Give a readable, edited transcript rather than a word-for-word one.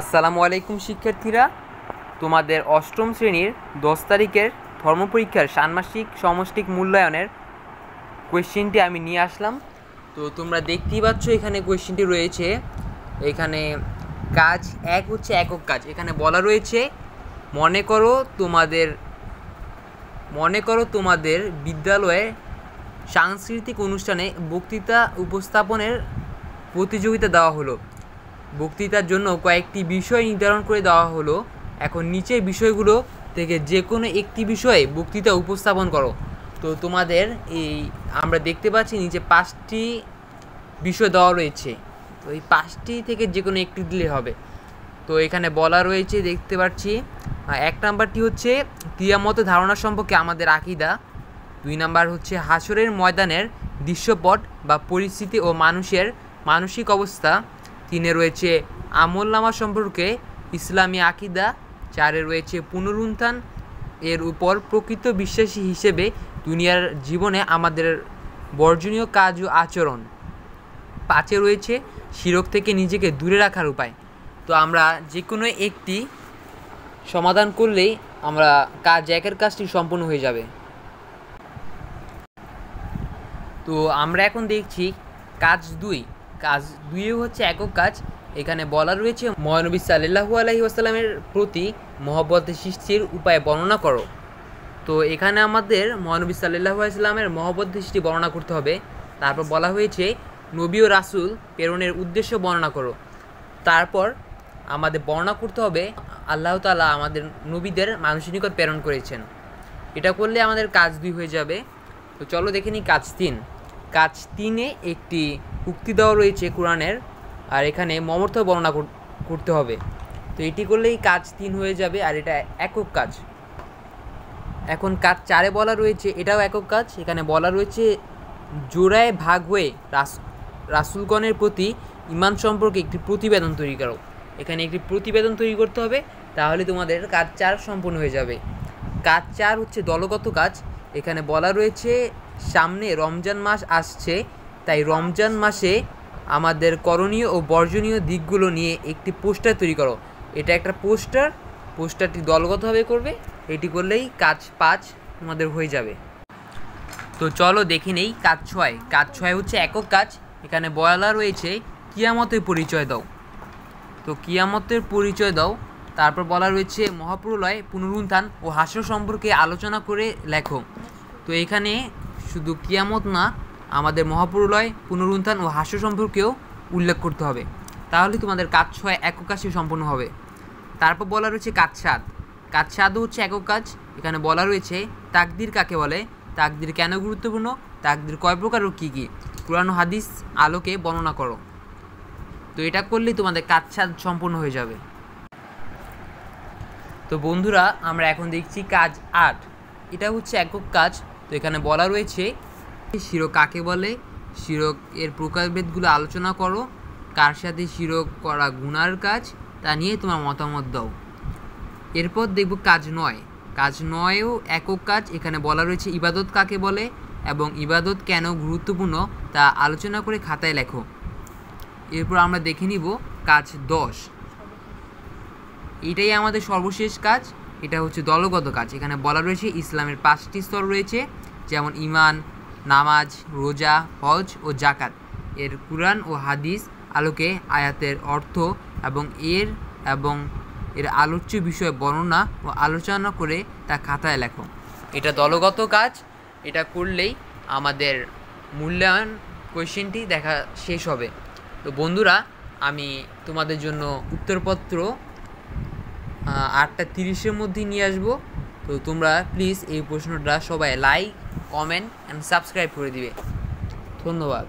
আসসালামু আলাইকুম শিক্ষার্থীরা, তোমাদের অষ্টম শ্রেণীর 10 তারিখের ধর্ম পরীক্ষার ষান্মাসিক সমষ্টিক মূল্যায়নের কোয়েশ্চেনটি আমি নিয়ে আসলাম। তো তোমরা দেখতেই পাচ্ছ এখানে কোয়েশ্চেনটি রয়েছে। এখানে কাজ এক হচ্ছে একক কাজ। এখানে বলা রয়েছে মনে করো তোমাদের বিদ্যালয়ে সাংস্কৃতিক অনুষ্ঠানে বক্তৃতা উপস্থাপনের প্রতিযোগিতা দেওয়া হলো। বক্তৃতার জন্য কয়েকটি বিষয় নির্ধারণ করে দেওয়া হলো। এখন নিচের বিষয়গুলো থেকে যে কোনো একটি বিষয়ে বক্তৃতা উপস্থাপন করো। তো তোমাদের আমরা দেখতে পাচ্ছি নিচে 5টি বিষয় দেওয়া রয়েছে। তো এই 5টি থেকে যে কোনো একটি দিলে হবে। তো এখানে বলা রয়েছে দেখতে পাচ্ছি 1 নাম্বারটি হচ্ছে কিয়ামতের ধারণা সম্পর্কে আমাদের আকীদা। 2 নাম্বার হচ্ছে হাশরের ময়দানের দৃশ্যপট বা পরিস্থিতি ও মানুষের মানসিক অবস্থা। 3 রয়েছে আমলনামা সম্পর্কে ইসলামী আকীদা। 4 রয়েছে পুনরুত্থান এর উপর প্রকৃত বিশ্বাসী হিসেবে দুনিয়ার জীবনে আমাদের বর্জনীয় কাজ ও আচরণ। 5 রয়েছে শিরক থেকে নিজেকে দূরে রাখার উপায়। তো আমরা যে কোনো একটি সমাধান করলেই আমরা কাজ একের কাজটি সম্পূর্ণ হয়ে যাবে। তো আমরা এখন দেখছি কাজ 2। কাজ 2 হচ্ছে একক কাজ। এখানে বলা রয়েছে মহানবী সাল্লাল্লাহু আলাইহি ওয়াসাল্লামের প্রতি মহব্বত সৃষ্টির উপায় বর্ণনা করো। তো এখানে আমাদের মহানবী সাল্লাল্লাহু আলাইহি ওয়াসাল্লামের মহব্বত সৃষ্টি বর্ণনা করতে হবে। তারপর বলা হয়েছে নবী ও রাসূল প্রেরণের উদ্দেশ্য বর্ণনা করো। তারপর আমাদের বর্ণনা করতে হবে আল্লাহ তাআলা আমাদের নবীদের মানুষের নিকট প্রেরণ করেছেন। এটা করলে আমাদের কাজ 2 হয়ে যাবে। তো চলো দেখে নিই কাজ 3। কাজ 3-এ একটি উক্তি দেওয়া রয়েছে কোরআনের, আর এখানে মমর্থ বর্ণনা করতে হবে। তো এটি করলেই কাজ 3 হয়ে যাবে, আর এটা একক কাজ। এখন কাজ 4-এ বলা রয়েছে, এটাও একক কাজ। এখানে বলা রয়েছে জোড়ায় ভাগ হয়ে রাসূলগণের প্রতি ঈমান সম্পর্কে একটি প্রতিবেদন তৈরি করো। এখানে একটি প্রতিবেদন তৈরি করতে হবে, তাহলে তোমাদের কাজ 4 সম্পূর্ণ হয়ে যাবে। কাজ 4 হচ্ছে দলগত কাজ। এখানে বলা রয়েছে সামনে রমজান মাস আসছে, তাই রমজান মাসে আমাদের করণীয় ও বর্জনীয় দিকগুলো নিয়ে একটি পোস্টার তৈরি করো। এটা একটা পোস্টারটি দলগতভাবে করবে। এটি করলেই কাজ 5 তোমাদের হয়ে যাবে। তো চলো দেখে নেই কাজ 6। কাজ 6 হচ্ছে একক কাজ। এখানে বলা রয়েছে কিয়ামতের পরিচয় দাও। তো কিয়ামতের পরিচয় দাও। তারপর বলা রয়েছে মহাপ্রলয়, পুনরুত্থান ও হাস্য সম্পর্কে আলোচনা করে লেখো। তো এখানে শুধু কিয়ামত না, আমাদের মহাপ্রলয়, পুনরুত্থান ও হাস্য সম্পর্কেও উল্লেখ করতে হবে, তাহলে তোমাদের কাজ 6 একক কাজে সম্পন্ন হবে। তারপর বলা রয়েছে কাজ 7। কাজ 7 হচ্ছে একক কাজ। এখানে বলা রয়েছে তাকদির কাকে বলে, তাকদির কেন গুরুত্বপূর্ণ, তাকদির কয় প্রকার ও কী কী, কুরআন ও হাদিস আলোকে বর্ণনা করো। তো এটা করলেই তোমাদের কাজ 7 সম্পূর্ণ হয়ে যাবে। তো বন্ধুরা, আমরা এখন দেখছি কাজ 8। এটা হচ্ছে একক কাজ। তো এখানে বলা রয়েছে শিরক কাকে বলে, শিরক এর প্রকারভেদগুলো আলোচনা করো, কার সাথে শিরক করা গুনার কাজ তা নিয়ে তোমার মতামত দাও। এরপর দেখব কাজ 9। কাজ 9ও একক কাজ। এখানে বলা রয়েছে ইবাদত কাকে বলে এবং ইবাদত কেন গুরুত্বপূর্ণ তা আলোচনা করে খাতায় লেখো। এরপর আমরা দেখে নিব কাজ 10। এটাই আমাদের সর্বশেষ কাজ। এটা হচ্ছে দলগত কাজ। এখানে বলা রয়েছে ইসলামের 5টি স্তর রয়েছে, যেমন ঈমান, নামাজ, রোজা, হজ ও যাকাত। এর কুরআন ও হাদিস আলোকে আয়াতের অর্থ এবং এর আলোচ্য বিষয় বর্ণনা ও আলোচনা করে তা খাতায় লেখো। এটা দলগত কাজ। এটা করলেই আমাদের মূল্যায়ন কোয়েশ্চেনটি দেখা শেষ হবে। তো বন্ধুরা, আমি তোমাদের জন্য উত্তরপত্র 8:30-এর মধ্যে নিয়ে আসবো। তো তোমরা প্লিজ এই প্রশ্নটা সবাই লাইক, কমেন্ট অ্যান্ড সাবস্ক্রাইব করে দিবে। ধন্যবাদ।